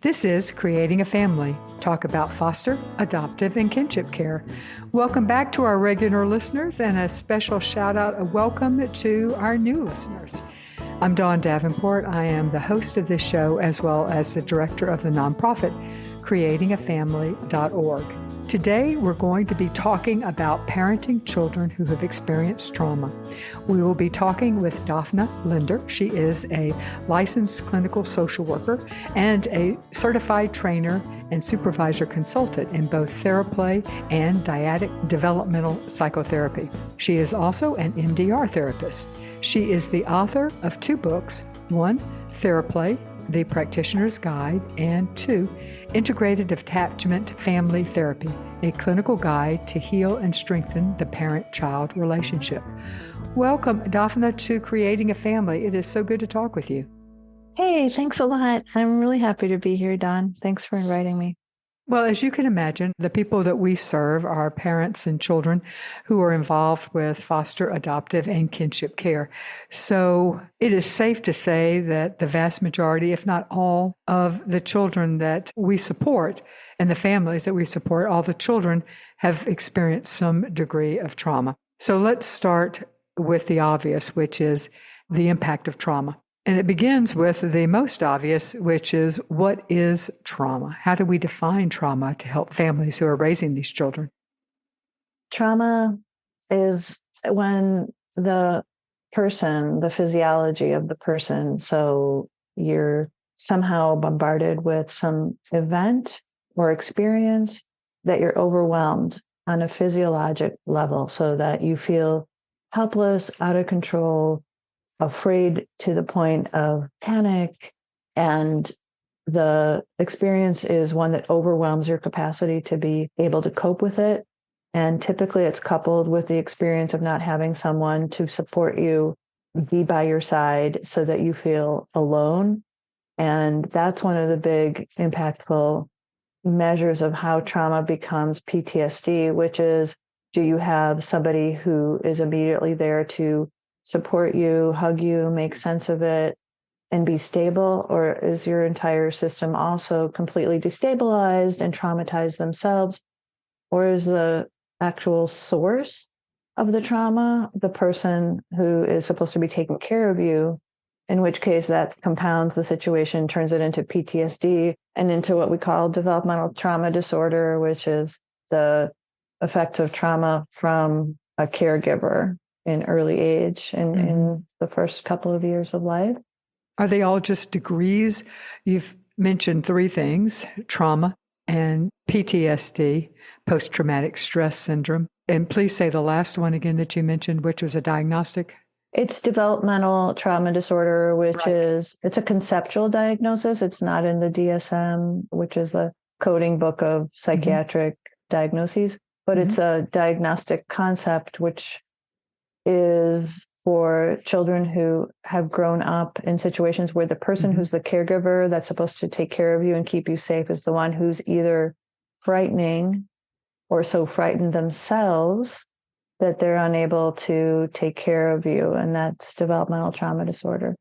This is Creating a Family. Talk about foster, adoptive, and kinship care. Welcome back to our regular listeners and a special shout out, a welcome to our new listeners. I'm Dawn Davenport. I am the host of this show as well as the director of the nonprofit creatingafamily.org. Today, we're going to be talking about parenting children who have experienced trauma. We will be talking with Dafna Lender. She is a licensed clinical social worker and a certified trainer and supervisor consultant in both Theraplay and Dyadic Developmental Psychotherapy. She is also an EMDR therapist. She is the author of 2 books, 1, Theraplay, The Practitioner's Guide, and 2, Integrative Attachment Family Therapy, a clinical guide to heal and strengthen the parent-child relationship. Welcome, Dafna, to Creating a Family. It is so good to talk with you. Hey, thanks a lot. I'm really happy to be here, Dawn. Thanks for inviting me. Well, as you can imagine, the people that we serve are parents and children who are involved with foster, adoptive, and kinship care. So it is safe to say that the vast majority, if not all, of the children that we support and the families that we support, all the children have experienced some degree of trauma. So let's start with the obvious, which is the impact of trauma. And it begins with the most obvious, which is, what is trauma? How do we define trauma to help families who are raising these children? Trauma is when the person, the physiology of the person, so you're somehow bombarded with some event or experience that you're overwhelmed on a physiologic level so that you feel helpless, out of control, afraid to the point of panic, and the experience is one that overwhelms your capacity to be able to cope with it. And typically it's coupled with the experience of not having someone to support you, be by your side so that you feel alone. And that's one of the big impactful measures of how trauma becomes PTSD, which is, do you have somebody who is immediately there to support you, hug you, make sense of it, and be stable? Or is your entire system also completely destabilized and traumatized themselves? Or is the actual source of the trauma the person who is supposed to be taking care of you, in which case that compounds the situation, turns it into PTSD and into what we call developmental trauma disorder, which is the effects of trauma from a caregiver in early age and in the first couple of years of life. Are they all just degrees? You've mentioned 3 things: trauma and PTSD, post-traumatic stress syndrome. And please say the last one again that you mentioned, which was a diagnostic. It's developmental trauma disorder, which is, it's a conceptual diagnosis. It's not in the DSM, which is the coding book of psychiatric diagnoses, but it's a diagnostic concept, which is for children who have grown up in situations where the person who's the caregiver that's supposed to take care of you and keep you safe is the one who's either frightening or so frightened themselves that they're unable to take care of you. And that's developmental trauma disorder.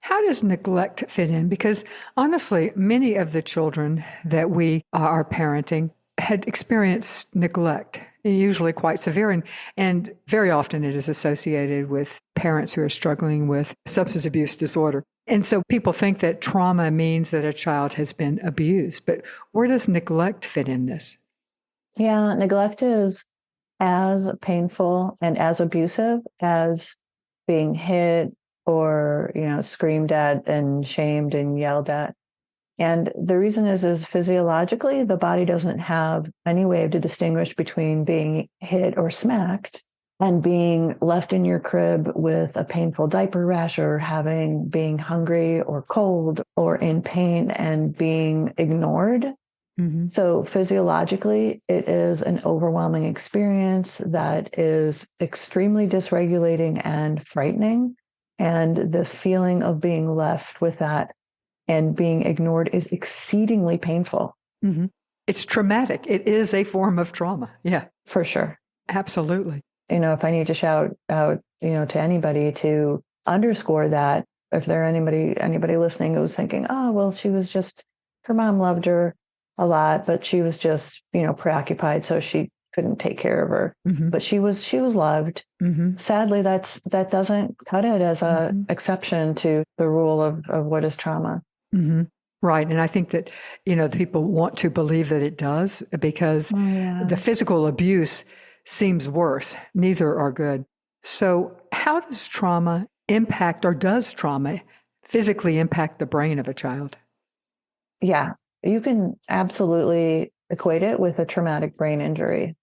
How does neglect fit in? Because honestly, many of the children that we are parenting had experienced neglect, usually quite severe, and very often it is associated with parents who are struggling with substance abuse disorder. And so people think that trauma means that a child has been abused, but where does neglect fit in this? Yeah, neglect is as painful and as abusive as being hit or, screamed at and shamed and yelled at. And the reason is physiologically, the body doesn't have any way to distinguish between being hit or smacked and being left in your crib with a painful diaper rash or being hungry or cold or in pain and being ignored. So physiologically, it is an overwhelming experience that is extremely dysregulating and frightening. And the feeling of being left with that and being ignored is exceedingly painful. It's traumatic. It is a form of trauma. Yeah, for sure. Absolutely. If I need to shout out, to anybody to underscore that, if there anybody listening who's thinking, oh, well, she was just her mom loved her a lot, but she was just, preoccupied. So she couldn't take care of her, but she was loved. Sadly, that doesn't cut it as a exception to the rule of what is trauma. Right. And I think that, people want to believe that it does because the physical abuse seems worse. Neither are good. So how does trauma impact, or does trauma physically impact the brain of a child? Yeah, you can absolutely equate it with a traumatic brain injury,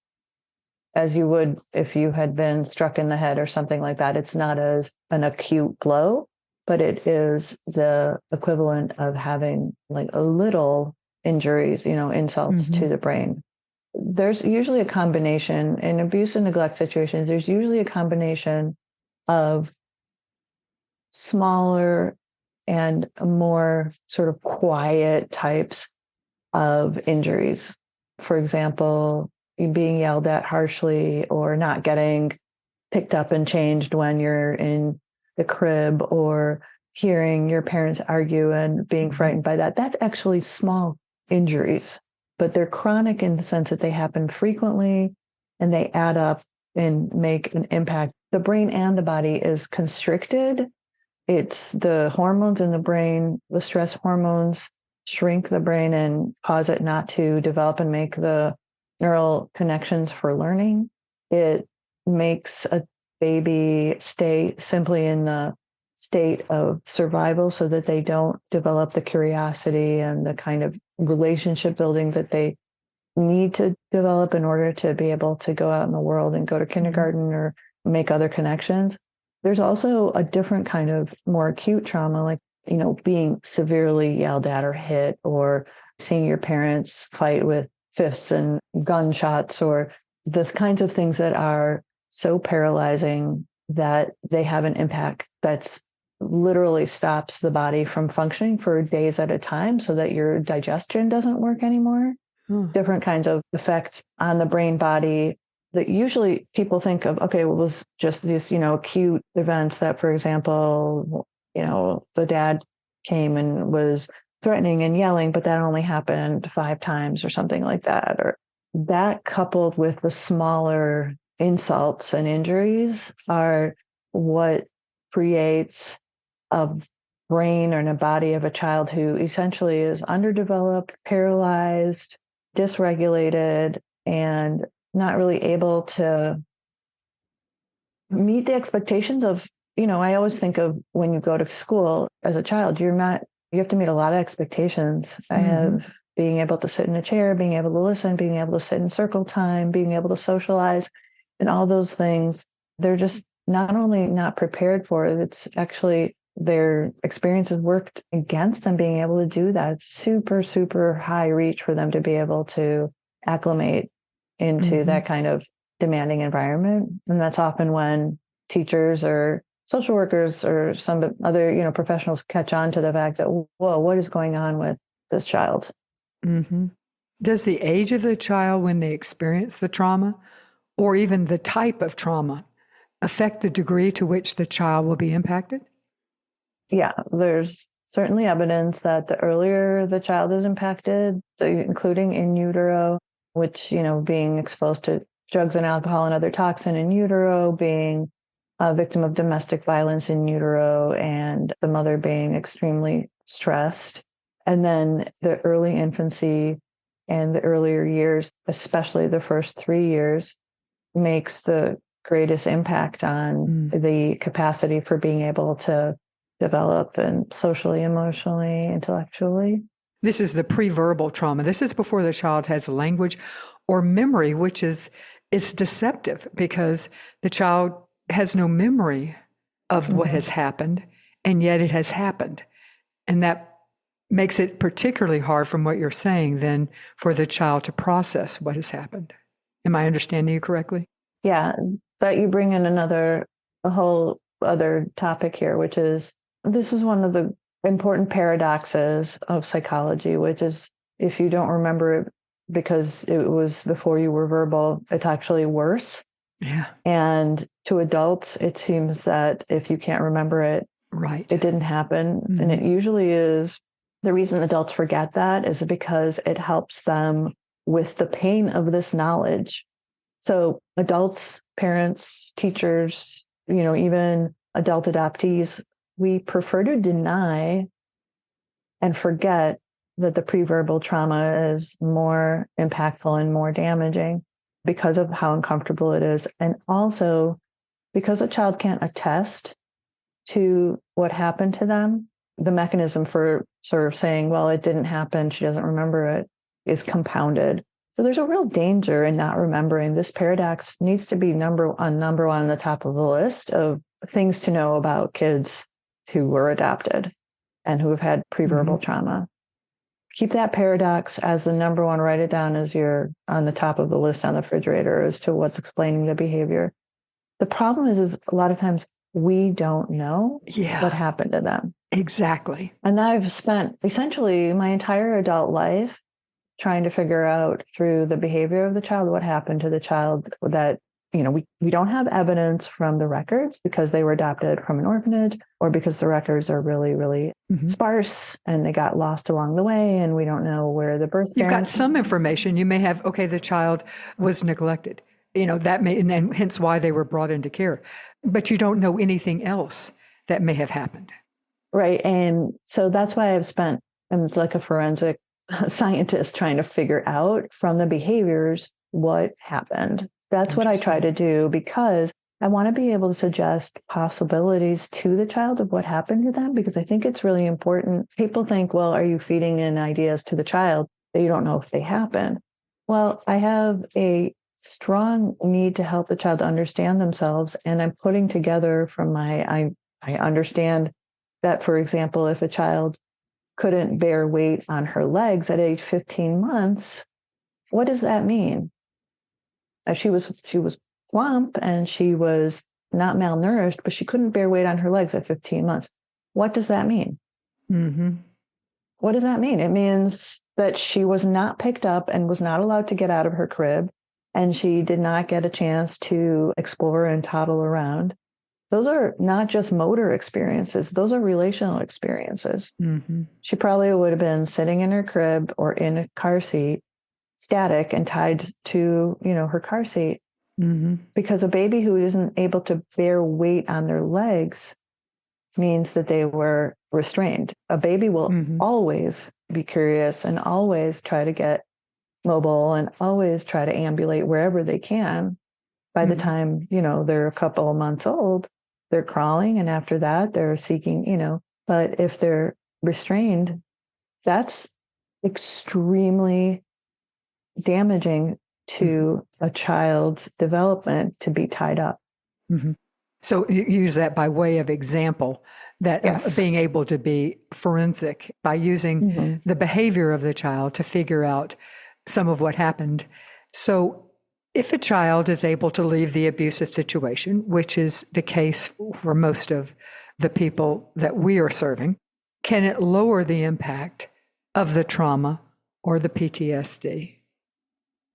as you would if you had been struck in the head or something like that. It's not as an acute blow, but it is the equivalent of having like a little injuries, insults to the brain. There's usually a combination in abuse and neglect situations. There's usually a combination of smaller and more sort of quiet types of injuries. For example, being yelled at harshly or not getting picked up and changed when you're in the crib, or hearing your parents argue and being frightened by that. That's actually small injuries, but they're chronic in the sense that they happen frequently and they add up and make an impact. The brain and the body is constricted. It's the hormones in the brain, the stress hormones shrink the brain and cause it not to develop and make the neural connections for learning. It makes a baby stay simply in the state of survival so that they don't develop the curiosity and the kind of relationship building that they need to develop in order to be able to go out in the world and go to kindergarten or make other connections. There's also a different kind of more acute trauma, like, being severely yelled at or hit, or seeing your parents fight with fists and gunshots, or the kinds of things that are so paralyzing that they have an impact that's literally stops the body from functioning for days at a time so that your digestion doesn't work anymore. Different kinds of effects on the brain body that usually people think of, okay, well, it was just these, acute events that, for example, the dad came and was threatening and yelling, but that only happened 5 times or something like that. Or that coupled with the smaller insults and injuries are what creates a brain or a body of a child who essentially is underdeveloped, paralyzed, dysregulated, and not really able to meet the expectations of, I always think of when you go to school as a child, you have to meet a lot of expectations. I have being able to sit in a chair, being able to listen, being able to sit in circle time, being able to socialize, and all those things. They're just not only not prepared for it, it's actually their experiences worked against them being able to do that. It's super, super high reach for them to be able to acclimate into that kind of demanding environment. And that's often when teachers or social workers or some other, professionals catch on to the fact that, whoa, what is going on with this child? Does the age of the child when they experience the trauma, or even the type of trauma, affect the degree to which the child will be impacted? Yeah, there's certainly evidence that the earlier the child is impacted, so including in utero, which, being exposed to drugs and alcohol and other toxin in utero, being a victim of domestic violence in utero, and the mother being extremely stressed. And then the early infancy and the earlier years, especially the first 3 years, makes the greatest impact on the capacity for being able to develop and socially, emotionally, intellectually. This is the preverbal trauma. This is before the child has language or memory, which is deceptive because the child has no memory of what has happened, and yet it has happened. And that makes it particularly hard, from what you're saying, then for the child to process what has happened. Am I understanding you correctly? Yeah, that you bring in a whole other topic here, which is, this is one of the important paradoxes of psychology, which is, if you don't remember it because it was before you were verbal, it's actually worse. Yeah. And to adults, it seems that if you can't remember it, right, it didn't happen. And it usually is The reason adults forget that is because it helps them with the pain of this knowledge. So adults, parents, teachers, even adult adoptees, we prefer to deny and forget that the preverbal trauma is more impactful and more damaging because of how uncomfortable it is. And also because a child can't attest to what happened to them, the mechanism for sort of saying, well, it didn't happen, she doesn't remember it, is compounded. So there's a real danger in not remembering. This paradox needs to be number one on the top of the list of things to know about kids who were adopted and who have had preverbal trauma. Keep that paradox as the number one, write it down as you're on the top of the list on the refrigerator as to what's explaining the behavior. The problem is a lot of times we don't know what happened to them. Exactly. And I've spent essentially my entire adult life trying to figure out through the behavior of the child what happened to the child that, we don't have evidence from the records because they were adopted from an orphanage or because the records are really, really sparse and they got lost along the way and we don't know where the birth You've got parents... some information. You may have, the child was neglected. That may, and hence why they were brought into care. But you don't know anything else that may have happened. Right. And so that's why I'm like a forensic scientist trying to figure out from the behaviors what happened. That's what I try to do because I want to be able to suggest possibilities to the child of what happened to them, because I think it's really important. People think, well, are you feeding in ideas to the child that you don't know if they happen? Well, I have a strong need to help the child understand themselves. And I'm putting together from I understand that, for example, if a child couldn't bear weight on her legs at age 15 months, what does that mean? She was plump and she was not malnourished, but she couldn't bear weight on her legs at 15 months. What does that mean? What does that mean? It means that she was not picked up and was not allowed to get out of her crib, and she did not get a chance to explore and toddle around. Those are not just motor experiences. Those are relational experiences. She probably would have been sitting in her crib or in a car seat, static and tied to, her car seat. Because a baby who isn't able to bear weight on their legs means that they were restrained. A baby will always be curious and always try to get mobile and always try to ambulate wherever they can. By the time, they're a couple of months old, they're crawling. And after that, they're seeking, but if they're restrained, that's extremely damaging to a child's development to be tied up. So you use that by way of example, that of being able to be forensic by using the behavior of the child to figure out some of what happened. So if a child is able to leave the abusive situation, which is the case for most of the people that we are serving, can it lower the impact of the trauma or the PTSD?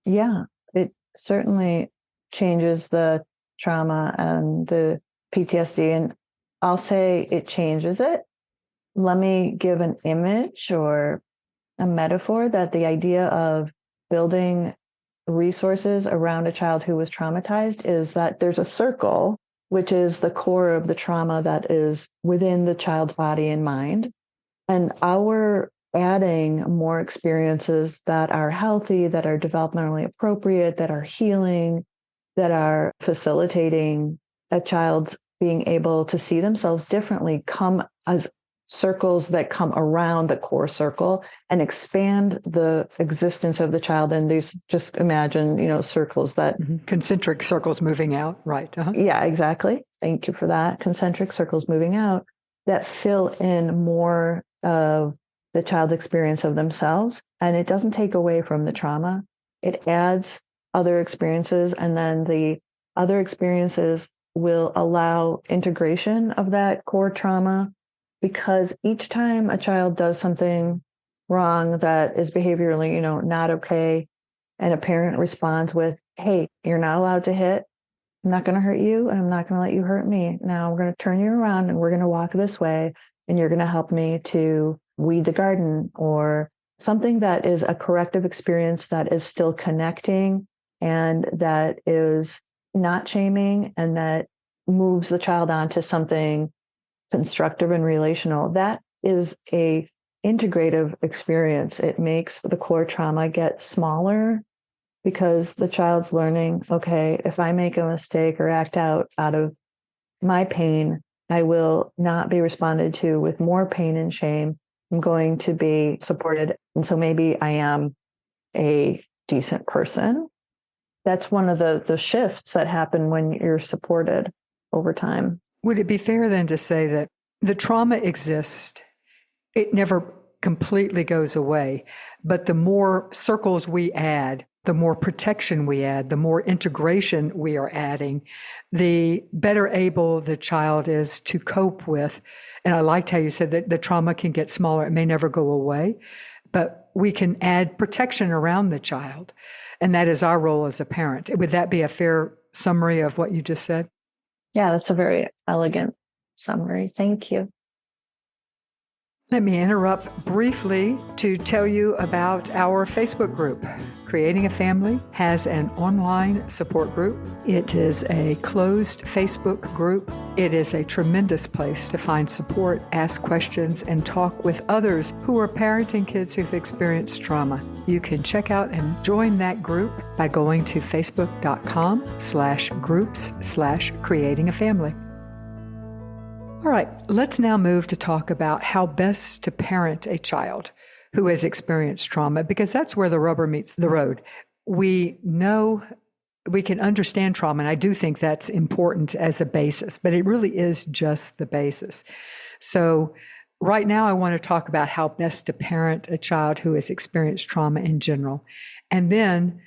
Yeah, it certainly changes the trauma and the PTSD. And I'll say it changes it. Let me give an image or a metaphor that the idea of building resources around a child who was traumatized is that there's a circle, which is the core of the trauma that is within the child's body and mind. And our adding more experiences that are healthy, that are developmentally appropriate, that are healing, that are facilitating a child's being able to see themselves differently, come as circles that come around the core circle and expand the existence of the child. And there's, just imagine, circles that... Concentric circles moving out, right? Yeah, exactly. Thank you for that. Concentric circles moving out that fill in more of the child's experience of themselves. And it doesn't take away from the trauma. It adds other experiences. And then the other experiences will allow integration of that core trauma, because each time a child does something wrong that is behaviorally, not okay, and a parent responds with, hey, you're not allowed to hit. I'm not going to hurt you, and I'm not going to let you hurt me. Now we're going to turn you around and we're going to walk this way, and you're going to help me to weed the garden, or something that is a corrective experience that is still connecting and that is not shaming and that moves the child on to something constructive and relational. That is a integrative experience. It makes the core trauma get smaller because the child's learning, okay, if I make a mistake or act out of my pain, I will not be responded to with more pain and shame. I'm going to be supported. And so maybe I am a decent person. That's one of the shifts that happen when you're supported over time. Would it be fair then to say that the trauma exists? It never completely goes away, but the more circles we add, the more protection we add, the more integration we are adding, the better able the child is to cope with. And I liked how you said that the trauma can get smaller. It may never go away, but we can add protection around the child. And that is our role as a parent. Would that be a fair summary of what you just said? Yeah, that's a very elegant summary. Thank you. Let me interrupt briefly to tell you about our Facebook group. Creating a Family has an online support group. It is a closed Facebook group. It is a tremendous place to find support, ask questions, and talk with others who are parenting kids who've experienced trauma. You can check out and join that group by going to facebook.com/groups/creatingafamily. All right, let's now move to talk about how best to parent a child who has experienced trauma, because that's where the rubber meets the road. We know we can understand trauma, and I do think that's important as a basis, but it really is just the basis. So right now I want to talk about how best to parent a child who has experienced trauma in general. And then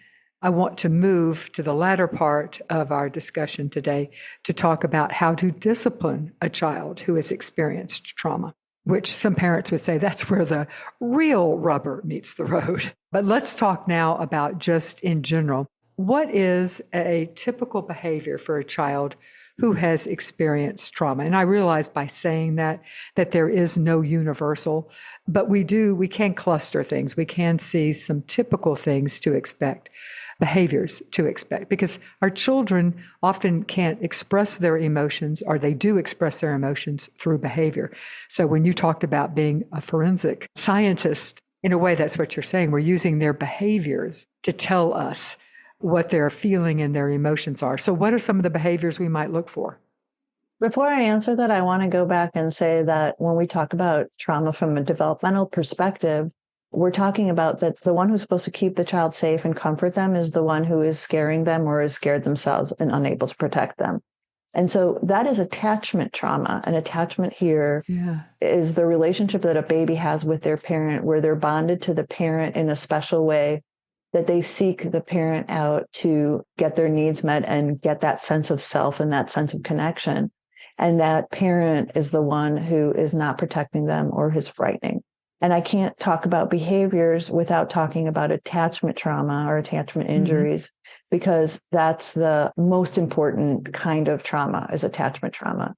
I want to move to the latter part of our discussion today to talk about how to discipline a child who has experienced trauma, which some parents would say that's where the real rubber meets the road. But let's talk now about just in general. What is a typical behavior for a child who has experienced trauma? And I realize by saying that there is no universal, but we can cluster things. We can see some typical things to expect, behaviors to expect, because our children often can't express their emotions, or they do express their emotions through behavior. So when you talked about being a forensic scientist, in a way, that's what you're saying. We're using their behaviors to tell us what their feeling and their emotions are. So what are some of the behaviors we might look for? Before I answer that, I want to go back and say that when we talk about trauma from a developmental perspective, we're talking about that the one who's supposed to keep the child safe and comfort them is the one who is scaring them or is scared themselves and unable to protect them. And so that is attachment trauma. And attachment here is the relationship that a baby has with their parent, where they're bonded to the parent in a special way, that they seek the parent out to get their needs met and get that sense of self and that sense of connection. And that parent is the one who is not protecting them or is frightening. And I can't talk about behaviors without talking about attachment trauma or attachment injuries, because that's the most important kind of trauma, is attachment trauma.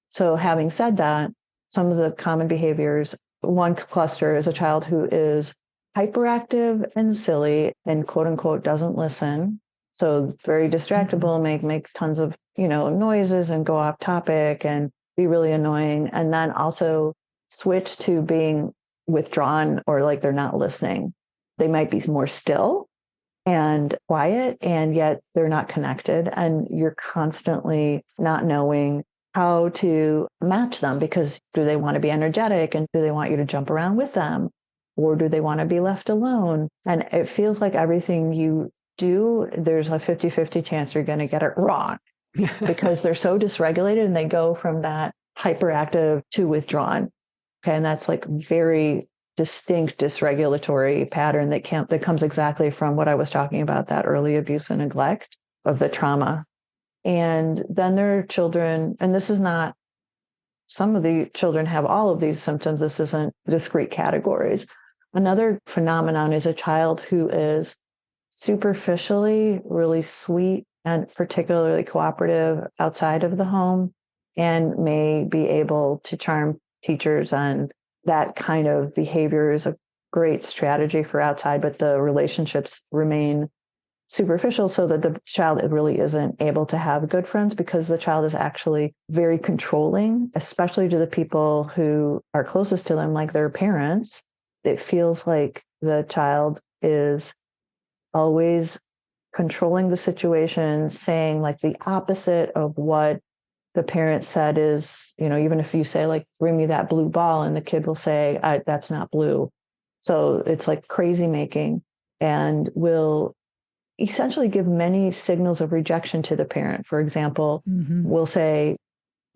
So having said that, some of the common behaviors, one cluster is a child who is hyperactive and silly and quote unquote doesn't listen. So very distractible, make tons of, noises and go off topic and be really annoying. And then also switch to being withdrawn or like they're not listening. They might be more still and quiet, and yet they're not connected. And you're constantly not knowing how to match them, because do they want to be energetic and do they want you to jump around with them? Or do they want to be left alone? And it feels like everything you do, there's a 50-50 chance you're going to get it wrong because they're so dysregulated and they go from that hyperactive to withdrawn. Okay. And that's like very distinct dysregulatory pattern that comes exactly from what I was talking about, that early abuse and neglect of the trauma. And then there are children, and this is not, some of the children have all of these symptoms. This isn't discrete categories. Another phenomenon is a child who is superficially really sweet and particularly cooperative outside of the home and may be able to charm teachers and that kind of behavior is a great strategy for outside, but the relationships remain superficial so that the child really isn't able to have good friends because the child is actually very controlling, especially to the people who are closest to them, like their parents. It feels like the child is always controlling the situation, saying like the opposite of what the parent said is, even if you say like, bring me that blue ball, and the kid will say, that's not blue. So it's like crazy making, and will essentially give many signals of rejection to the parent. For example, we'll say,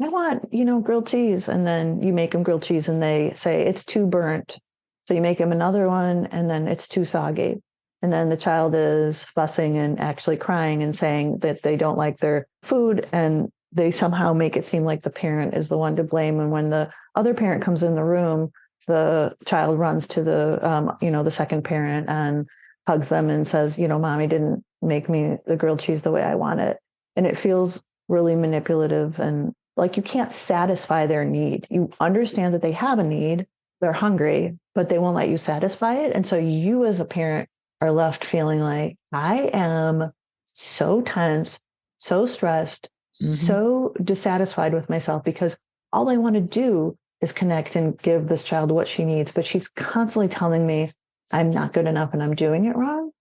I want, grilled cheese. And then you make them grilled cheese and they say it's too burnt. So you make them another one and then it's too soggy. And then the child is fussing and actually crying and saying that they don't like their food. And they somehow make it seem like the parent is the one to blame. And when the other parent comes in the room, the child runs to the second parent and hugs them and says, mommy didn't make me the grilled cheese the way I want it. And it feels really manipulative and like you can't satisfy their need. You understand that they have a need, they're hungry, but they won't let you satisfy it. And so you as a parent are left feeling like, I am so tense, so stressed, so dissatisfied with myself because all I want to do is connect and give this child what she needs. But she's constantly telling me I'm not good enough and I'm doing it wrong.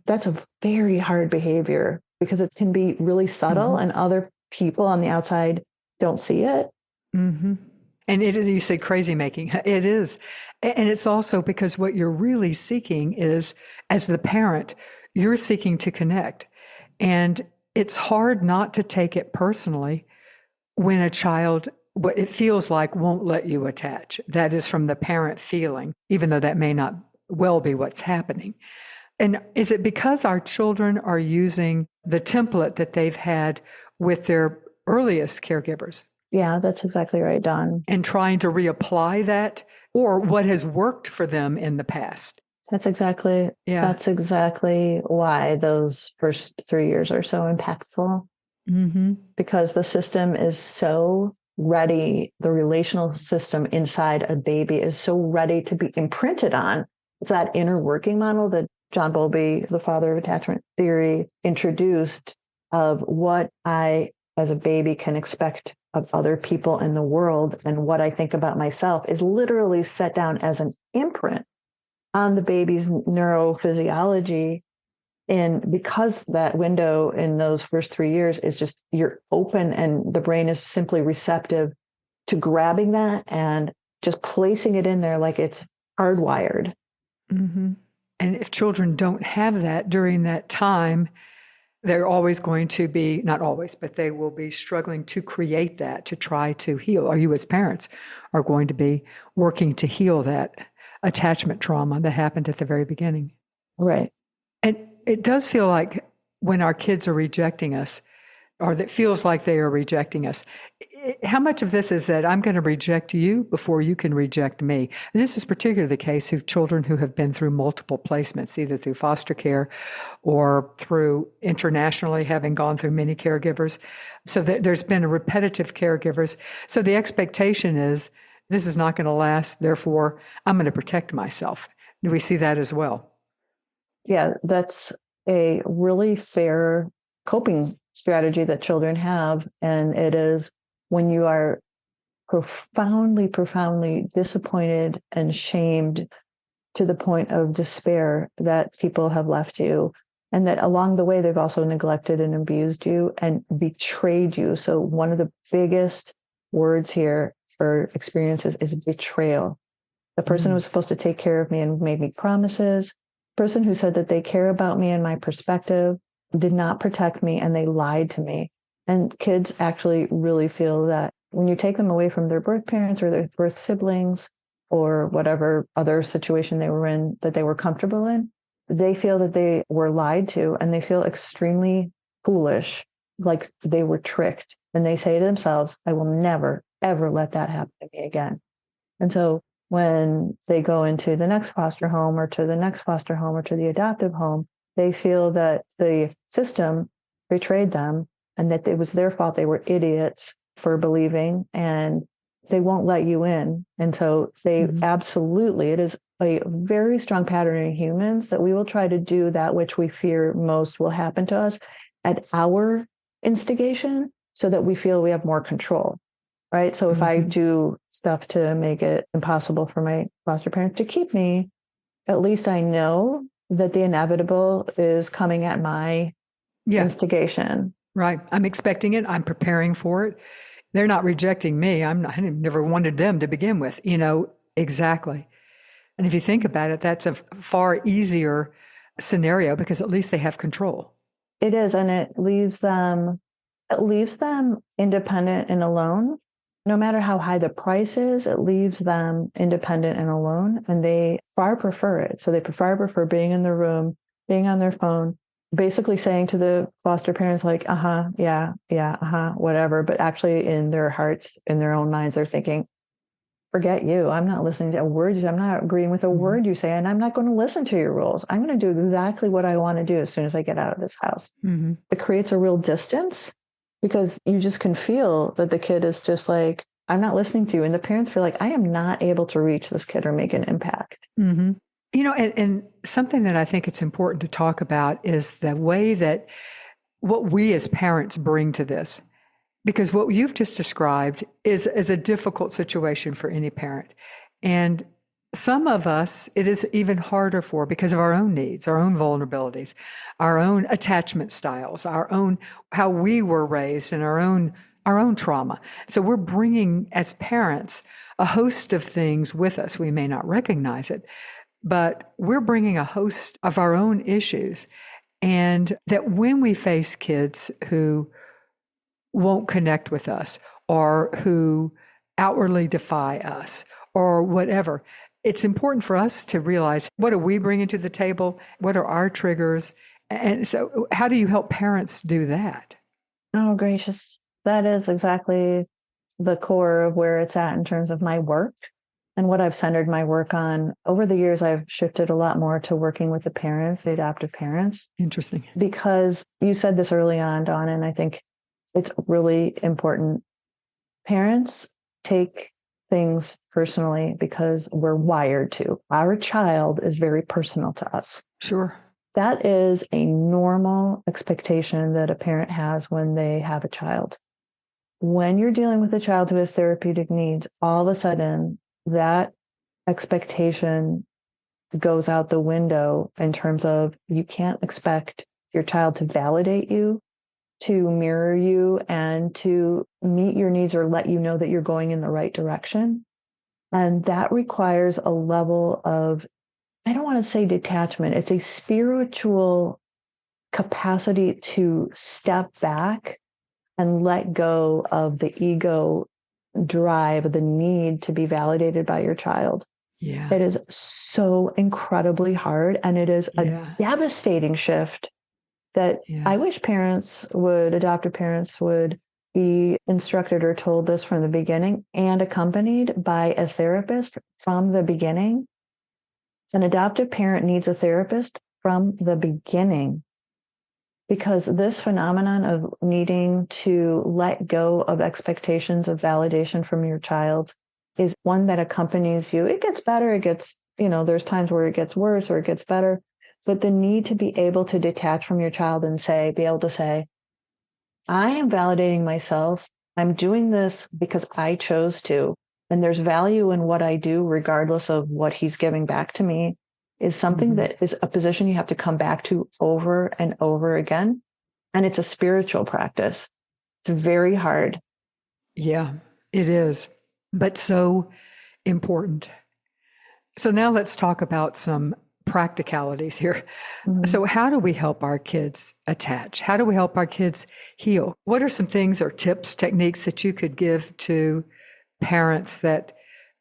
That's a very hard behavior because it can be really subtle and other people on the outside don't see it. And it is, you say crazy making. It is. And it's also because what you're really seeking is, as the parent, you're seeking to connect. And it's hard not to take it personally when a child, what it feels like, won't let you attach. That is from the parent feeling, even though that may not well be what's happening. And is it because our children are using the template that they've had with their earliest caregivers? Yeah, that's exactly right, Dawn. And trying to reapply that or what has worked for them in the past. That's exactly why those first 3 years are so impactful. Because the system is so ready, the relational system inside a baby is so ready to be imprinted on. It's that inner working model that John Bowlby, the father of attachment theory, introduced of what I, as a baby, can expect of other people in the world and what I think about myself is literally set down as an imprint on the baby's neurophysiology. And because that window in those first 3 years is just, you're open and the brain is simply receptive to grabbing that and just placing it in there like it's hardwired. And if children don't have that during that time, they're always going to be, not always, but they will be struggling to create that, to try to heal. Or you as parents are going to be working to heal that attachment trauma that happened at the very beginning. Right. And it does feel like when our kids are rejecting us, or that feels like they are rejecting us, how much of this is that I'm going to reject you before you can reject me? And this is particularly the case of children who have been through multiple placements, either through foster care or through internationally having gone through many caregivers. So there's been a repetitive caregivers. So the expectation is this is not going to last. Therefore, I'm going to protect myself. Do we see that as well? Yeah, that's a really fair coping strategy that children have. And it is when you are profoundly, profoundly disappointed and shamed to the point of despair that people have left you, and that along the way, they've also neglected and abused you and betrayed you. So one of the biggest words here for experiences is betrayal. The person who was supposed to take care of me and made me promises, the person who said that they care about me and my perspective, did not protect me, and they lied to me. And kids actually really feel that when you take them away from their birth parents or their birth siblings or whatever other situation they were in that they were comfortable in, they feel that they were lied to and they feel extremely foolish, like they were tricked. And they say to themselves, I will never, ever let that happen to me again. And so when they go into the next foster home or to the next foster home or to the adoptive home, they feel that the system betrayed them and that it was their fault. They were idiots for believing and they won't let you in. And so they absolutely, it is a very strong pattern in humans that we will try to do that which we fear most will happen to us at our instigation so that we feel we have more control. Right. So if I do stuff to make it impossible for my foster parents to keep me, at least I know that the inevitable is coming at my instigation. Right. I'm expecting it. I'm preparing for it. They're not rejecting me. I never wanted them to begin with, exactly. And if you think about it, that's a far easier scenario because at least they have control. It is. And it leaves them independent and alone. No matter how high the price is, it leaves them independent and alone. And they far prefer it. So they prefer being in their room, being on their phone, basically saying to the foster parents, like, whatever. But actually in their hearts, in their own minds, they're thinking, forget you. I'm not listening to a word. I'm not agreeing with a word you say, and I'm not going to listen to your rules. I'm going to do exactly what I want to do as soon as I get out of this house. It creates a real distance because you just can feel that the kid is just like, I'm not listening to you. And the parents feel like, I am not able to reach this kid or make an impact. And something that I think it's important to talk about is the way that what we as parents bring to this. Because what you've just described is a difficult situation for any parent. And some of us, it is even harder for because of our own needs, our own vulnerabilities, our own attachment styles, our own, how we were raised and our own trauma. So we're bringing, as parents, a host of things with us. We may not recognize it, but we're bringing a host of our own issues. And that when we face kids who won't connect with us or who outwardly defy us or whatever, it's important for us to realize, what are we bringing to the table? What are our triggers? And so how do you help parents do that? Oh, gracious. That is exactly the core of where it's at in terms of my work and what I've centered my work on. Over the years, I've shifted a lot more to working with the parents, the adoptive parents. Interesting. Because you said this early on, Dawn, and I think it's really important. Parents take things personally because we're wired to. Our child is very personal to us. Sure. That is a normal expectation that a parent has when they have a child. When you're dealing with a child who has therapeutic needs, all of a sudden that expectation goes out the window in terms of you can't expect your child to validate you, to mirror you, and to meet your needs or let you know that you're going in the right direction. And that requires a level of, I don't want to say detachment, it's a spiritual capacity to step back and let go of the ego drive, the need to be validated by your child. Yeah. It is so incredibly hard. And it is a devastating shift that I wish adoptive parents would be instructed or told this from the beginning and accompanied by a therapist from the beginning. An adoptive parent needs a therapist from the beginning, because this phenomenon of needing to let go of expectations of validation from your child is one that accompanies you. It gets better. It gets, there's times where it gets worse or it gets better. But the need to be able to detach from your child and be able to say, I am validating myself. I'm doing this because I chose to. And there's value in what I do, regardless of what he's giving back to me, is something that is a position you have to come back to over and over again. And it's a spiritual practice. It's very hard. Yeah, it is, but so important. So now let's talk about some practicalities here. So how do we help our kids attach? How do we help our kids heal? What are some things or tips, techniques that you could give to parents that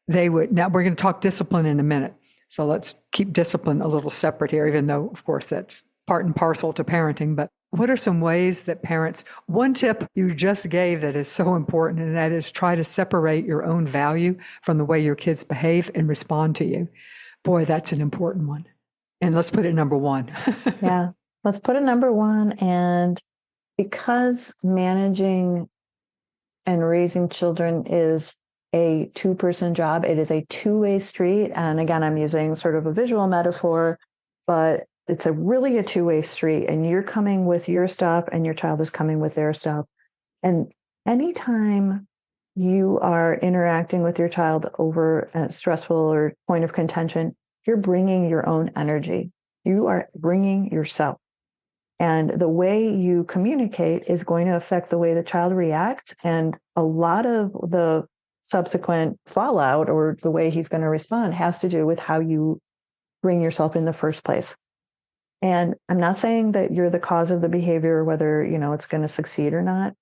they would? Now we're going to talk discipline in a minute. So let's keep discipline a little separate here, even though, of course, that's part and parcel to parenting. But what are some ways that parents, one tip you just gave that is so important, and that is try to separate your own value from the way your kids behave and respond to you. Boy, that's an important one. And let's put it number one. Yeah, let's put it number one. And because managing and raising children is a two-person job. It is a two-way street. And again, I'm using sort of a visual metaphor, but it's really a two-way street. And you're coming with your stuff and your child is coming with their stuff. And anytime you are interacting with your child over a stressful or point of contention, you're bringing your own energy. You are bringing yourself. And the way you communicate is going to affect the way the child reacts. And a lot of the subsequent fallout or the way he's going to respond has to do with how you bring yourself in the first place. And I'm not saying that you're the cause of the behavior, whether, it's going to succeed or not.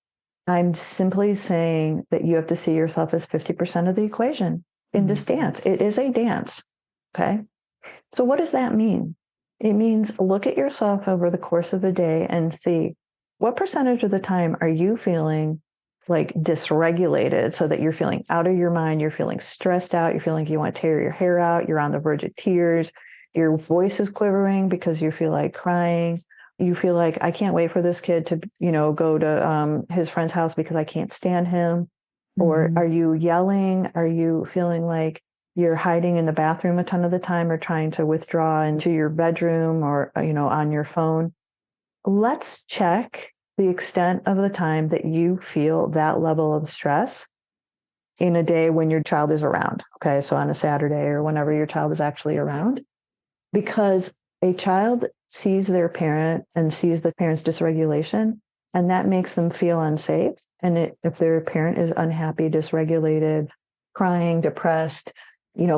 I'm simply saying that you have to see yourself as 50% of the equation in this dance. It is a dance. Okay. So what does that mean? It means look at yourself over the course of a day and see what percentage of the time are you feeling like dysregulated, so that you're feeling out of your mind, you're feeling stressed out, you're feeling like you want to tear your hair out, you're on the verge of tears, your voice is quivering because you feel like crying. You feel like, I can't wait for this kid to, go to his friend's house because I can't stand him. Or are you yelling? Are you feeling like you're hiding in the bathroom a ton of the time or trying to withdraw into your bedroom or, on your phone? Let's check the extent of the time that you feel that level of stress in a day when your child is around. Okay. So on a Saturday or whenever your child is actually around, because a child sees their parent and sees the parent's dysregulation, and that makes them feel unsafe. And if their parent is unhappy, dysregulated, crying, depressed,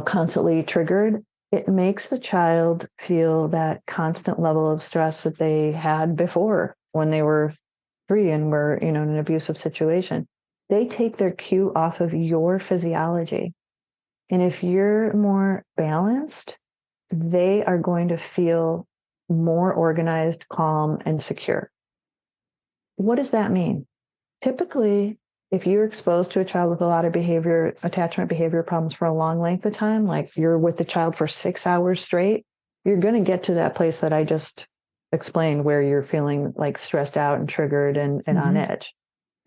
constantly triggered, it makes the child feel that constant level of stress that they had before when they were 3 and were, in an abusive situation. They take their cue off of your physiology. And if you're more balanced, they are going to feel more organized, calm, and secure. What does that mean? Typically, if you're exposed to a child with a lot of attachment behavior problems for a long length of time, like you're with the child for 6 hours straight, you're going to get to that place that I just explained, where you're feeling like stressed out and triggered and on edge,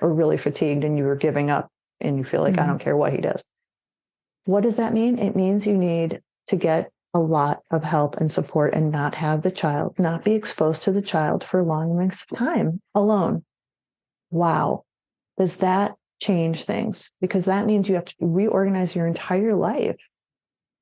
or really fatigued and you were giving up and you feel like, I don't care what he does. What does that mean? It means you need to get a lot of help and support and not be exposed to the child for long lengths of time alone. Wow. Does that change things? Because that means you have to reorganize your entire life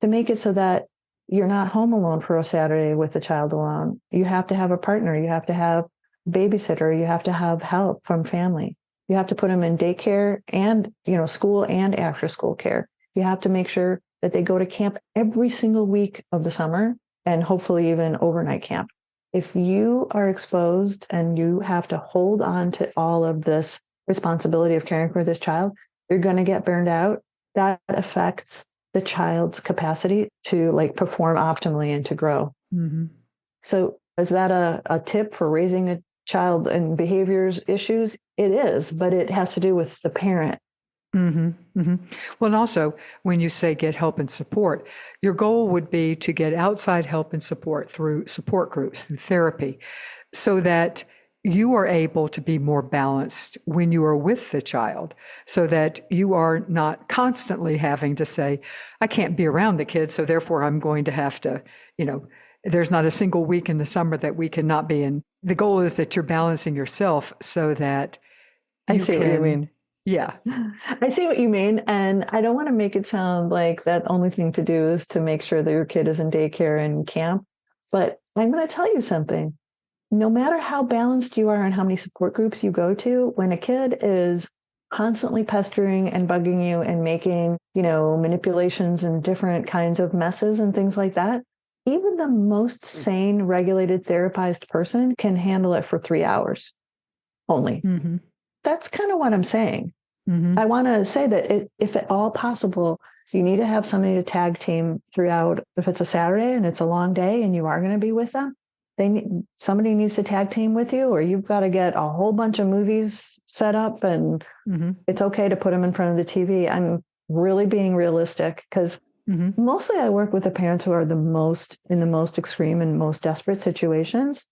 to make it so that you're not home alone for a Saturday with the child alone. You have to have a partner. You have to have a babysitter. You have to have help from family. You have to put them in daycare and, school and after school care. You have to make sure that they go to camp every single week of the summer and hopefully even overnight camp. If you are exposed and you have to hold on to all of this responsibility of caring for this child, you're going to get burned out. That affects the child's capacity to perform optimally and to grow. So is that a tip for raising a child and behaviors issues? It is, but it has to do with the parent. Well, and also when you say get help and support, your goal would be to get outside help and support through support groups, through therapy, so that you are able to be more balanced when you are with the child, so that you are not constantly having to say, I can't be around the kid, so therefore I'm going to have to, there's not a single week in the summer that we cannot be in. The goal is that you're balancing yourself so that I see what you mean. Yeah. I see what you mean. And I don't want to make it sound like that only thing to do is to make sure that your kid is in daycare and camp. But I'm going to tell you something. No matter how balanced you are and how many support groups you go to, when a kid is constantly pestering and bugging you and making, manipulations and different kinds of messes and things like that, even the most sane, regulated, therapized person can handle it for 3 hours only. That's kind of what I'm saying. I want to say that if at all possible, you need to have somebody to tag team throughout. If it's a Saturday and it's a long day and you are going to be with them, somebody needs to tag team with you, or you've got to get a whole bunch of movies set up and it's okay to put them in front of the TV. I'm really being realistic because mostly I work with the parents who are in the most extreme and most desperate situations,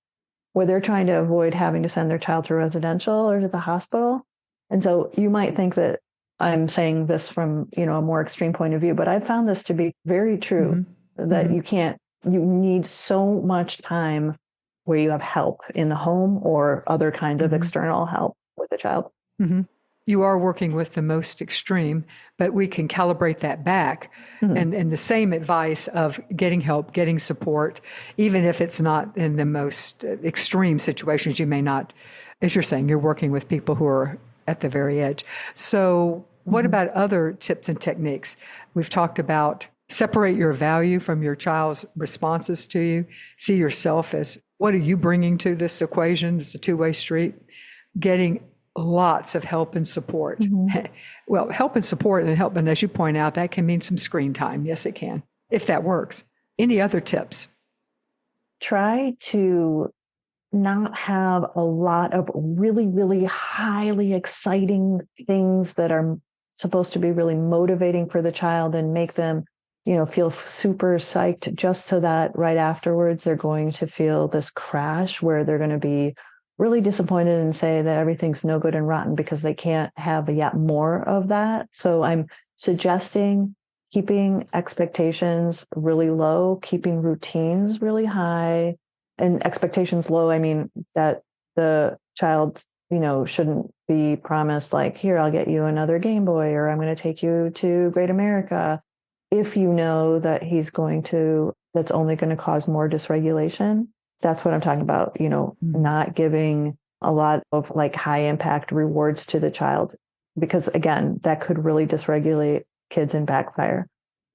where they're trying to avoid having to send their child to residential or to the hospital. And so you might think that I'm saying this from, a more extreme point of view, but I found this to be very true that you need so much time where you have help in the home or other kinds of external help with the child. You are working with the most extreme, but we can calibrate that back. And the same advice of getting help, getting support, even if it's not in the most extreme situations, you may not, as you're saying, you're working with people who are at the very edge. So what about other tips and techniques? We've talked about separate your value from your child's responses to you. See yourself as, what are you bringing to this equation? It's a two-way street. Getting lots of help and support. Well, help and support and as you point out, that can mean some screen time. Yes, it can, if that works. Any other tips? Try to not have a lot of really, really highly exciting things that are supposed to be really motivating for the child and make them, feel super psyched, just so that right afterwards they're going to feel this crash where they're going to be really disappointed and say that everything's no good and rotten because they can't have yet more of that. So I'm suggesting keeping expectations really low, keeping routines really high. And expectations low, I mean that the child, shouldn't be promised like, here, I'll get you another Game Boy, or I'm going to take you to Great America. If you know that that's only going to cause more dysregulation. That's what I'm talking about, not giving a lot of like high impact rewards to the child, because again, that could really dysregulate kids and backfire.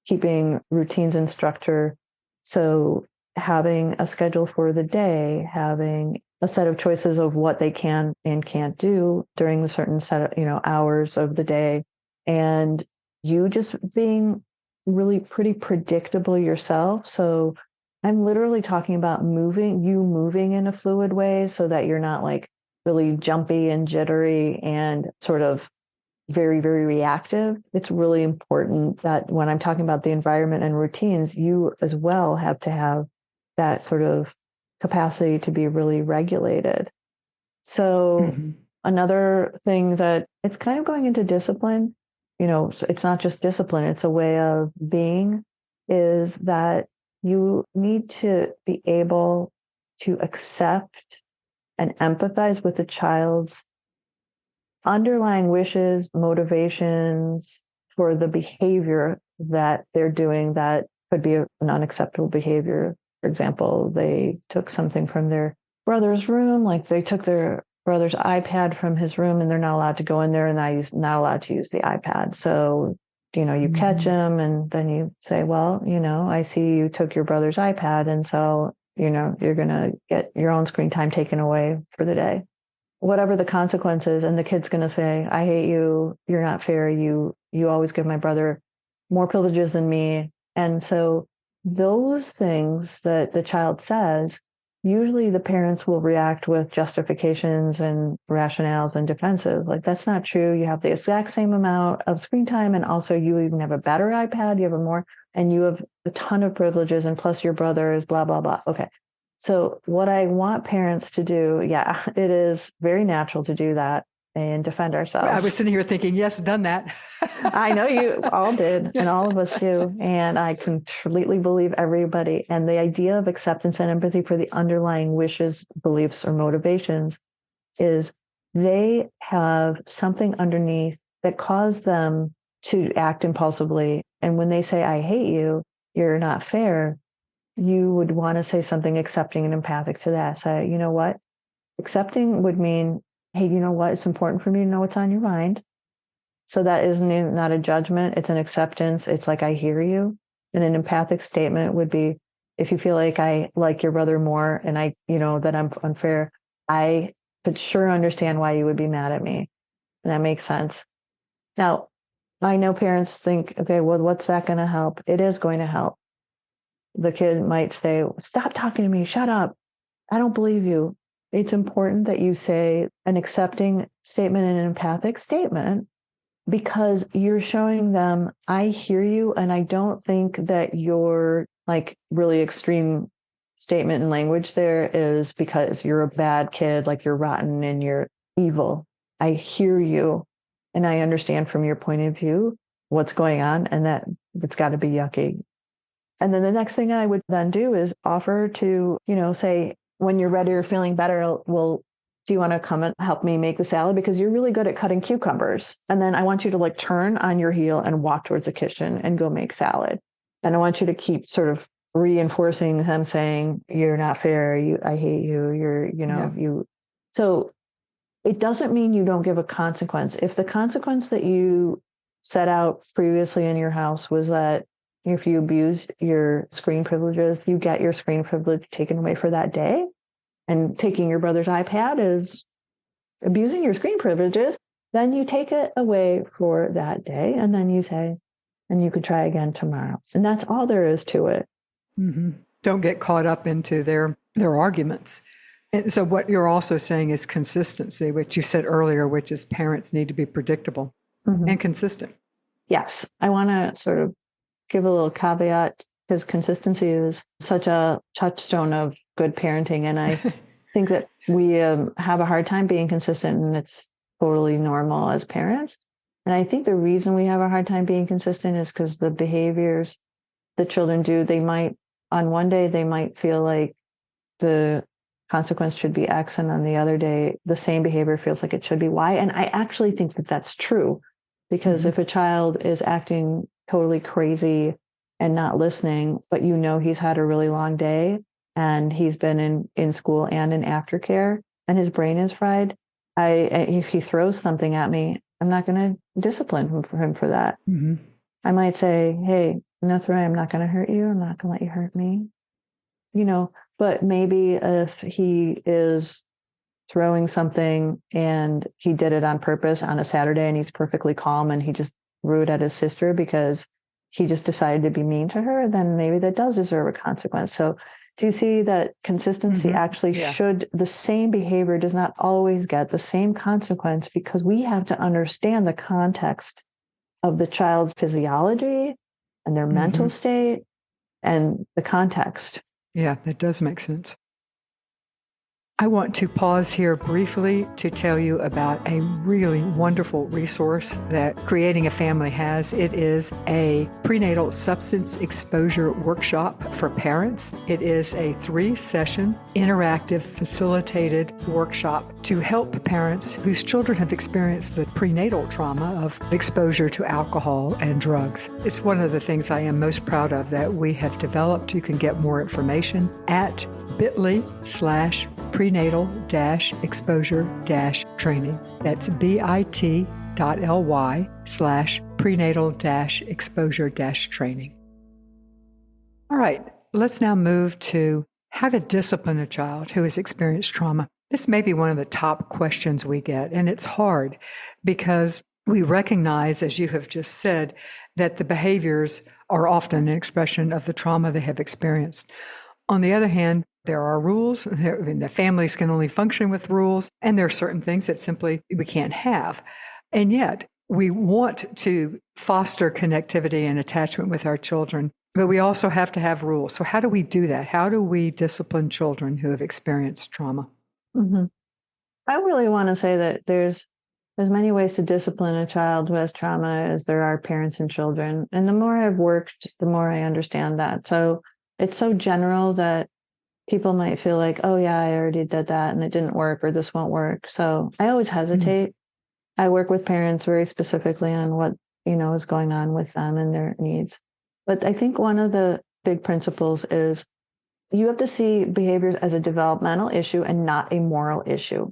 Keeping routines and structure. So having a schedule for the day, having a set of choices of what they can and can't do during the certain set of, hours of the day. And you just being really pretty predictable yourself. So I'm literally talking about moving in a fluid way so that you're not like really jumpy and jittery and sort of very, very reactive. It's really important that when I'm talking about the environment and routines, you as well have to have that sort of capacity to be really regulated. So another thing that it's kind of going into discipline, it's not just discipline, it's a way of being, is that you need to be able to accept and empathize with the child's underlying wishes, motivations for the behavior that they're doing that could be an unacceptable behavior. For example, they took something from their brother's room, like they took their brother's iPad from his room and they're not allowed to go in there and not allowed to use the iPad. So you catch them and then you say, well, I see you took your brother's iPad. And so, you're going to get your own screen time taken away for the day, whatever the consequences. And the kid's going to say, I hate you. You're not fair. You always give my brother more privileges than me. And so those things that the child says, usually the parents will react with justifications and rationales and defenses. Like, that's not true. You have the exact same amount of screen time. And also you even have a better iPad. You have and you have a ton of privileges. And plus your brother is blah, blah, blah. Okay. So what I want parents to do, it is very natural to do that and defend ourselves. I was sitting here thinking, yes, done that. I know you all did, and all of us do. And I completely believe everybody. And the idea of acceptance and empathy for the underlying wishes, beliefs, or motivations is they have something underneath that caused them to act impulsively. And when they say, I hate you, you're not fair, you would want to say something accepting and empathic to that. Say, you know what? Accepting would mean, hey, you know what? It's important for me to know what's on your mind. So that is not a judgment. It's an acceptance. It's like, I hear you. And an empathic statement would be, if you feel like I like your brother more and that I'm unfair, I could sure understand why you would be mad at me. And that makes sense. Now, I know parents think, okay, well, what's that going to help? It is going to help. The kid might say, stop talking to me. Shut up. I don't believe you. It's important that you say an accepting statement and an empathic statement, because you're showing them, I hear you. And I don't think that your like really extreme statement and language there is because you're a bad kid, like you're rotten and you're evil. I hear you. And I understand from your point of view what's going on, and that it's got to be yucky. And then the next thing I would then do is offer to, say, when you're ready or feeling better, well, do you want to come and help me make the salad? Because you're really good at cutting cucumbers. And then I want you to turn on your heel and walk towards the kitchen and go make salad. And I want you to keep sort of reinforcing him saying, you're not fair. I hate you. You. So it doesn't mean you don't give a consequence. If the consequence that you set out previously in your house was that if you abuse your screen privileges, you get your screen privilege taken away for that day, and taking your brother's iPad is abusing your screen privileges, then you take it away for that day. And then you say, and you could try again tomorrow. And that's all there is to it. Mm-hmm. Don't get caught up into their arguments. And so what you're also saying is consistency, which you said earlier, which is parents need to be predictable and consistent. Yes. I want to sort of give a little caveat, because consistency is such a touchstone of good parenting. And I think that we have a hard time being consistent, and it's totally normal as parents. And I think the reason we have a hard time being consistent is because the behaviors the children do, on one day, they might feel like the consequence should be X, and on the other day, the same behavior feels like it should be Y. And I actually think that that's true, because if a child is acting totally crazy and not listening, but he's had a really long day and he's been in school and in aftercare and his brain is fried, if he throws something at me, I'm not going to discipline him for that. I might say, hey, no throwing, I'm not going to hurt you. I'm not going to let you hurt me. But maybe if he is throwing something and he did it on purpose on a Saturday and he's perfectly calm and he just threw it at his sister because he just decided to be mean to her, then maybe that does deserve a consequence. So do you see that consistency actually should, the same behavior does not always get the same consequence, because we have to understand the context of the child's physiology and their mental state and the context. Yeah, that does make sense. I want to pause here briefly to tell you about a really wonderful resource that Creating a Family has. It is a prenatal substance exposure workshop for parents. It is a 3-session interactive facilitated workshop to help parents whose children have experienced the prenatal trauma of exposure to alcohol and drugs. It's one of the things I am most proud of that we have developed. You can get more information at bit.ly/prenatal-exposure-training. That's bit.ly/prenatal-exposure-training. All right, let's now move to how to discipline a child who has experienced trauma. This may be one of the top questions we get, and it's hard because we recognize, as you have just said, that the behaviors are often an expression of the trauma they have experienced. On the other hand, there are rules, and the families can only function with rules, and there are certain things that simply we can't have. And yet, we want to foster connectivity and attachment with our children, but we also have to have rules. So how do we do that? How do we discipline children who have experienced trauma? I really want to say that there's as many ways to discipline a child who has trauma as there are parents and children. And the more I've worked, the more I understand that. So it's so general that people might feel like, oh yeah, I already did that and it didn't work, or this won't work. So I always hesitate. I work with parents very specifically on what, is going on with them and their needs. But I think one of the big principles is you have to see behaviors as a developmental issue and not a moral issue.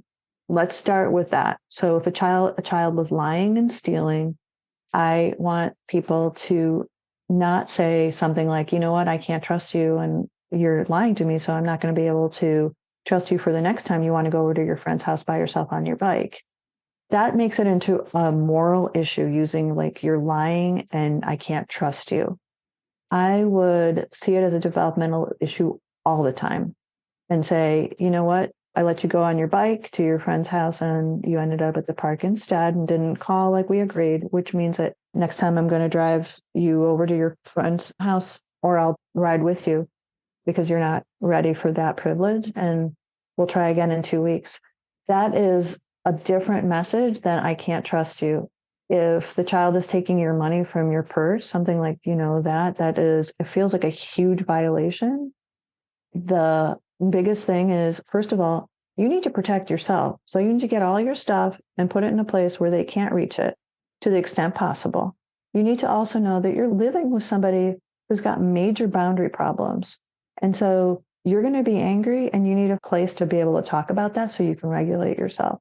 Let's start with that. So if a child was lying and stealing, I want people to not say something like, you know what, I can't trust you and you're lying to me, so I'm not going to be able to trust you for the next time you want to go over to your friend's house by yourself on your bike. That makes it into a moral issue, using like you're lying and I can't trust you. I would see it as a developmental issue all the time and say, you know what, I let you go on your bike to your friend's house and you ended up at the park instead and didn't call like we agreed, which means that next time I'm going to drive you over to your friend's house, or I'll ride with you, because you're not ready for that privilege, and we'll try again in 2 weeks. That is a different message than I can't trust you. If the child is taking your money from your purse, something like, it feels like a huge violation. The biggest thing is, first of all, you need to protect yourself. So you need to get all your stuff and put it in a place where they can't reach it to the extent possible. You need to also know that you're living with somebody who's got major boundary problems. And so you're going to be angry, and you need a place to be able to talk about that so you can regulate yourself.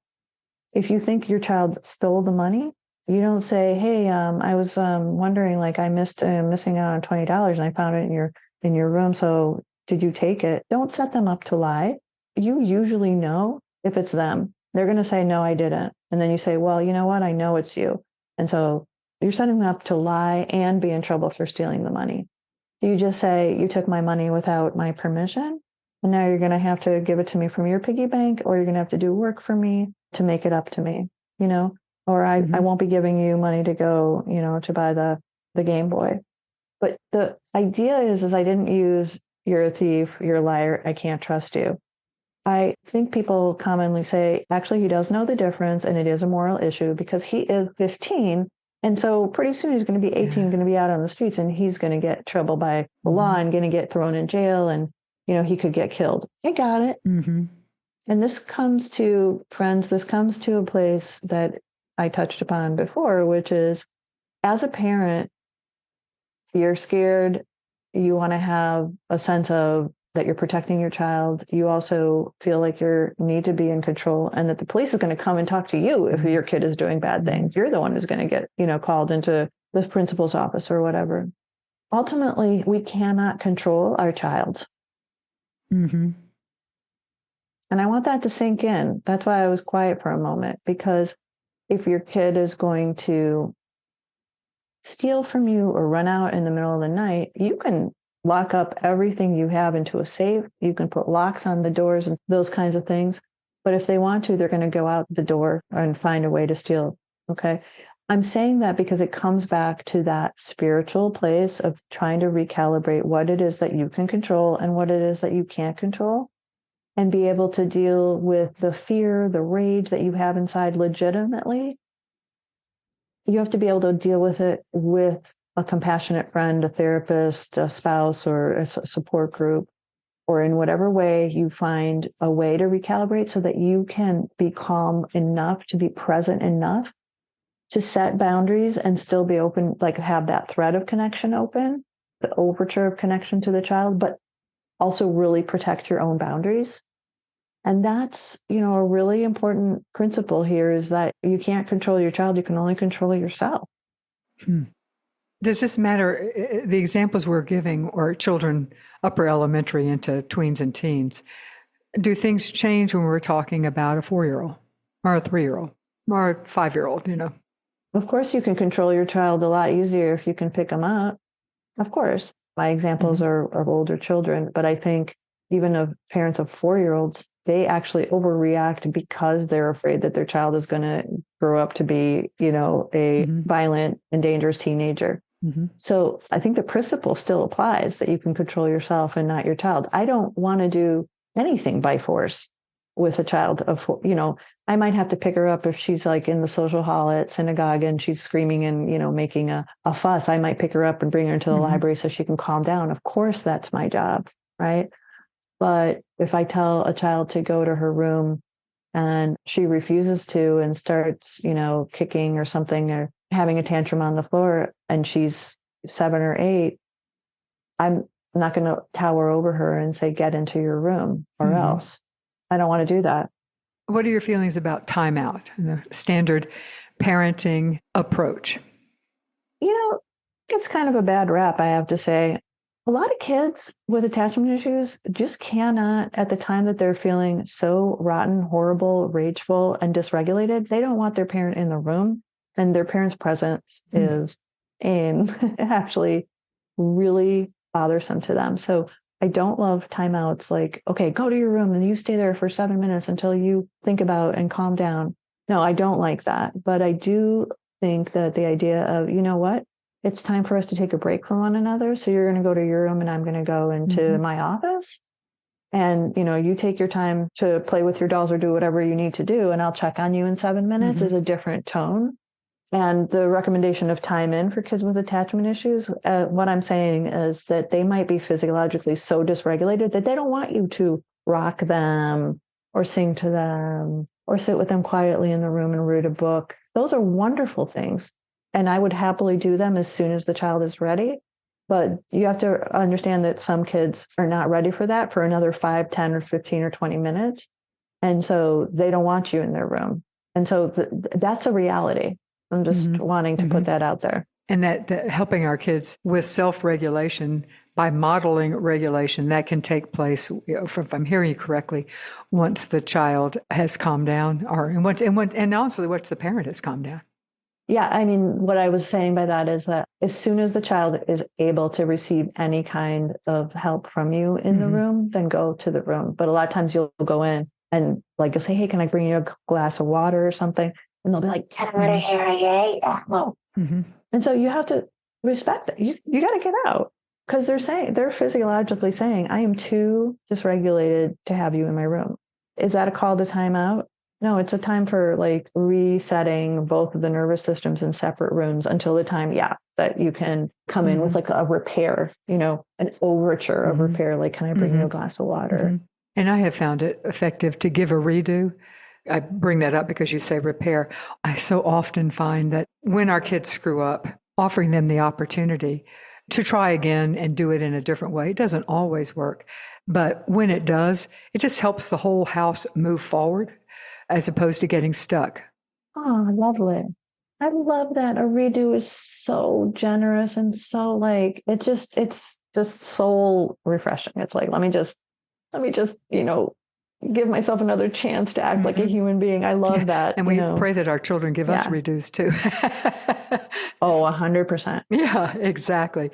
If you think your child stole the money, you don't say, hey, I was wondering, like, missing out on $20 and I found it in your room. So did you take it? Don't set them up to lie. You usually know if it's them. They're going to say, no, I didn't. And then you say, well, you know what? I know it's you. And so you're setting them up to lie and be in trouble for stealing the money. You just say, you took my money without my permission, and now you're going to have to give it to me from your piggy bank, or you're going to have to do work for me to make it up to me, or I won't be giving you money to go, to buy the Game Boy. But the idea is I didn't use you're a thief, you're a liar, I can't trust you. I think people commonly say, actually, he does know the difference, and it is a moral issue because he is 15. And so pretty soon he's going to be 18, going to be out on the streets, and he's going to get trouble by the law and going to get thrown in jail, and, he could get killed. I got it. Mm-hmm. And this comes to a place that I touched upon before, which is, as a parent, you're scared. You want to have a sense of that you're protecting your child. You also feel like you need to be in control, and that the police is going to come and talk to you if your kid is doing bad things. You're the one who's going to get, called into the principal's office or whatever. Ultimately, we cannot control our child. Mm-hmm. And I want that to sink in. That's why I was quiet for a moment, because if your kid is going to steal from you or run out in the middle of the night, you can lock up everything you have into a safe. You can put locks on the doors and those kinds of things. But if they want to, they're going to go out the door and find a way to steal. Okay. I'm saying that because it comes back to that spiritual place of trying to recalibrate what it is that you can control and what it is that you can't control, and be able to deal with the fear, the rage that you have inside legitimately. You have to be able to deal with it with a compassionate friend, a therapist, a spouse, or a support group, or in whatever way you find a way to recalibrate so that you can be calm enough to be present enough to set boundaries and still be open, like have that thread of connection open, the overture of connection to the child, but also really protect your own boundaries. And that's, a really important principle here, is that you can't control your child. You can only control yourself. Does this matter? The examples we're giving are children upper elementary into tweens and teens. Do things change when we're talking about a 4-year-old or a 3-year-old or a 5-year-old, Of course, you can control your child a lot easier if you can pick them up. Of course, my examples are of older children, but I think even of parents of 4-year-olds, they actually overreact because they're afraid that their child is going to grow up to be, a violent and dangerous teenager. So I think the principle still applies, that you can control yourself and not your child. I don't want to do anything by force with a child of, I might have to pick her up if she's like in the social hall at synagogue and she's screaming and, making a fuss. I might pick her up and bring her into the library so she can calm down. Of course, that's my job, right? But if I tell a child to go to her room and she refuses to and starts, kicking or something or having a tantrum on the floor, and she's 7 or 8, I'm not going to tower over her and say, get into your room or else. I don't want to do that. What are your feelings about timeout and the standard parenting approach? It's kind of a bad rap, I have to say. A lot of kids with attachment issues just cannot, at the time that they're feeling so rotten, horrible, rageful, and dysregulated, they don't want their parent in the room. And their parent's presence is actually really bothersome to them. So I don't love timeouts like, okay, go to your room and you stay there for 7 minutes until you think about and calm down. No, I don't like that. But I do think that the idea of, what? It's time for us to take a break from one another. So you're going to go to your room and I'm going to go into my office. And, you take your time to play with your dolls or do whatever you need to do. And I'll check on you in 7 minutes is a different tone And the recommendation of time in for kids with attachment issues, what I'm saying is that they might be physiologically so dysregulated that they don't want you to rock them or sing to them or sit with them quietly in the room and read a book. Those are wonderful things. And I would happily do them as soon as the child is ready. But you have to understand that some kids are not ready for that for another 5, 10, or 15 or 20 minutes. And so they don't want you in their room. And so that's a reality. I'm just wanting to put that out there. And that helping our kids with self-regulation by modeling regulation, that can take place, if I'm hearing you correctly, once the child has calmed down, and honestly, once the parent has calmed down. Yeah, I mean, what I was saying by that is that as soon as the child is able to receive any kind of help from you in the room, then go to the room. But a lot of times you'll go in and like you'll say, hey, can I bring you a glass of water or something? And they'll be like, get out of here, And so you have to respect that. You got to get out because they're physiologically saying, I am too dysregulated to have you in my room. Is that a call to time out? No, it's a time for like resetting both of the nervous systems in separate rooms until the time, that you can come in with like a repair, an overture of repair. Like, can I bring you a glass of water? And I have found it effective to give a redo. I bring that up because you say repair. I so often find that when our kids screw up, offering them the opportunity to try again and do it in a different way, it doesn't always work. But when it does, it just helps the whole house move forward as opposed to getting stuck. Oh, lovely. I love that. A redo is so generous and so like, it's just soul refreshing. It's like, let me just, give myself another chance to act like a human being. I love that. And we pray that our children give us redos too. 100%. Yeah, exactly.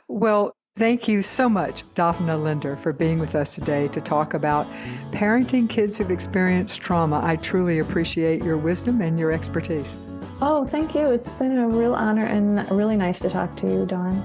Well, thank you so much, Dafna Lender, for being with us today to talk about parenting kids who've experienced trauma. I truly appreciate your wisdom and your expertise. Oh, thank you. It's been a real honor and really nice to talk to you, Dawn.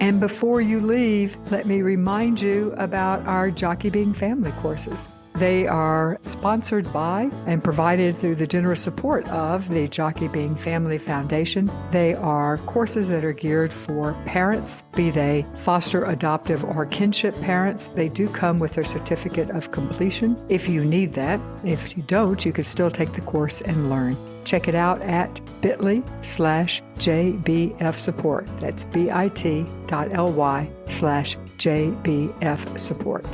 And before you leave, let me remind you about our Jockey Being Family courses. They are sponsored by and provided through the generous support of the Jockey Being Family Foundation. They are courses that are geared for parents, be they foster, adoptive, or kinship parents. They do come with their certificate of completion if you need that. If you don't, you can still take the course and learn. Check it out at bit.ly/JBF support. That's bit.ly/JBF support.